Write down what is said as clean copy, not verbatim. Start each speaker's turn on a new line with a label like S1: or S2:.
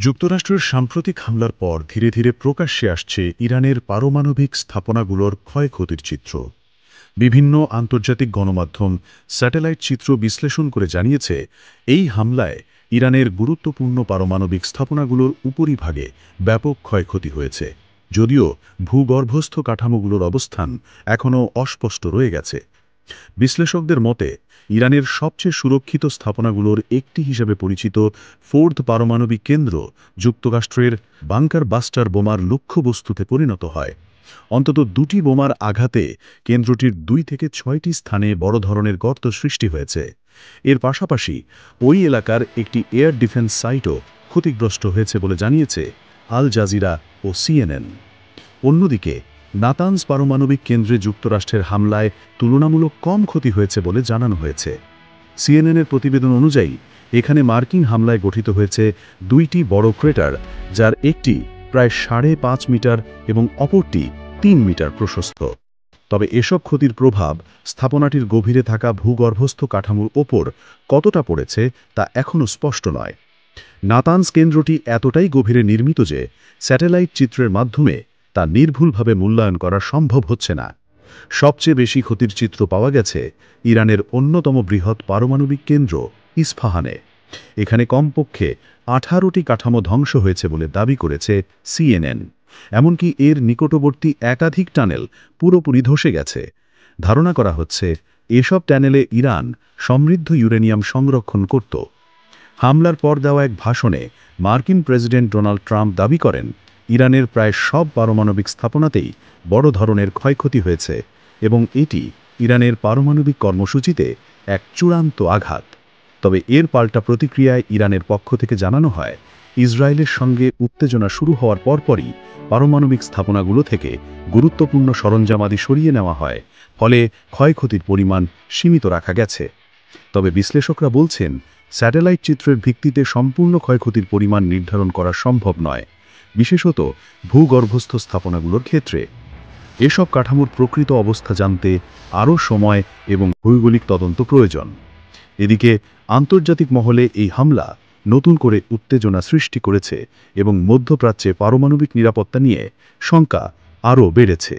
S1: যুক্তরাষ্ট্রের সাম্প্রতিক হামলার পর ধীরে ধীরে প্রকাশ্যে আসছে ইরানের পারমাণবিক স্থাপনাগুলোর ক্ষয়ক্ষতির চিত্র। বিভিন্ন আন্তর্জাতিক গণমাধ্যম স্যাটেলাইট চিত্র বিশ্লেষণ করে জানিয়েছে, এই হামলায় ইরানের গুরুত্বপূর্ণ পারমাণবিক স্থাপনাগুলোর উপরিভাগে ব্যাপক ক্ষয়ক্ষতি হয়েছে, যদিও ভূগর্ভস্থ কাঠামোগুলোর অবস্থান এখনও অস্পষ্ট রয়ে গেছে। বিশ্লেষকদের মতে, ইরানের সবচেয়ে সুরক্ষিত স্থাপনাগুলোর একটি হিসেবে পরিচিত ফোর্থ পারমাণবিক কেন্দ্র যুক্তরাষ্ট্রের বাংকার বাস্টার বোমার লক্ষ্যবস্তুতে পরিণত হয়। অন্তত দুটি বোমার আঘাতে কেন্দ্রটির 2 থেকে 6টি স্থানে বড় ধরনের গর্ত সৃষ্টি হয়েছে। এর পাশাপাশি ওই এলাকার একটি এয়ার ডিফেন্স সাইটও ক্ষতিগ্রস্ত হয়েছে বলে জানিয়েছে আল জাজিরা ও সিএনএন। অন্যদিকে নাতানজ পারমাণবিক কেন্দ্রে যুক্তরাষ্ট্রের হামলায় তুলনামূলক কম ক্ষতি হয়েছে বলে জানানো হয়েছে। সিএনএনের প্রতিবেদন অনুযায়ী এখানে মার্কিন হামলায় গঠিত হয়েছে 2টি বড় ক্রেটার, যার একটি প্রায় 5.5 মিটার এবং অপরটি 3 মিটার প্রশস্ত। তবে এসব ক্ষতির প্রভাব স্থাপনাটির গভীরে থাকা ভূগর্ভস্থ কাঠামোর ওপর কতটা পড়েছে তা এখনও স্পষ্ট নয়। নাতানজ কেন্দ্রটি এতটাই গভীরে নির্মিত যে স্যাটেলাইট চিত্রের মাধ্যমে তা নির্ভুলভাবে মূল্যায়ন করা সম্ভব হচ্ছে না। সবচেয়ে বেশি ক্ষতির চিত্র পাওয়া গেছে ইরানের অন্যতম বৃহৎ পারমাণবিক কেন্দ্র ইস্পাহানে। এখানে কমপক্ষে 18টি কাঠামো ধ্বংস হয়েছে বলে দাবি করেছে সিএনএন। এমনকি এর নিকটবর্তী একাধিক টানেল পুরোপুরি ধসে গেছে। ধারণা করা হচ্ছে এসব টানেলে ইরান সমৃদ্ধ ইউরেনিয়াম সংরক্ষণ করত। হামলার পর দেওয়া এক ভাষণে মার্কিন প্রেসিডেন্ট ডোনাল্ড ট্রাম্প দাবি করেন, ইরানের প্রায় সব পারমাণবিক স্থাপনাতেই বড় ধরনের ক্ষয়ক্ষতি হয়েছে এবং এটি ইরানের পারমাণবিক কর্মসূচিতে এক চূড়ান্ত আঘাত। তবে এর পাল্টা প্রতিক্রিয়ায় ইরানের পক্ষ থেকে জানানো হয়, ইসরায়েলের সঙ্গে উত্তেজনা শুরু হওয়ার পরপরই পারমাণবিক স্থাপনাগুলো থেকে গুরুত্বপূর্ণ সরঞ্জামাদি সরিয়ে নেওয়া হয়, ফলে ক্ষয়ক্ষতির পরিমাণ সীমিত রাখা গেছে। তবে বিশ্লেষকরা বলছেন, স্যাটেলাইট চিত্রের ভিত্তিতে সম্পূর্ণ ক্ষয়ক্ষতির পরিমাণ নির্ধারণ করা সম্ভব নয়, বিশেষত ভূগর্ভস্থ স্থাপনাগুলোর ক্ষেত্রে। এসব কাঠামোর প্রকৃত অবস্থা জানতে আরও সময় এবং ভৌগোলিক তদন্ত প্রয়োজন। এদিকে আন্তর্জাতিক মহলে এই হামলা নতুন করে উত্তেজনা সৃষ্টি করেছে এবং মধ্যপ্রাচ্যে পারমাণবিক নিরাপত্তা নিয়ে শঙ্কা আরও বেড়েছে।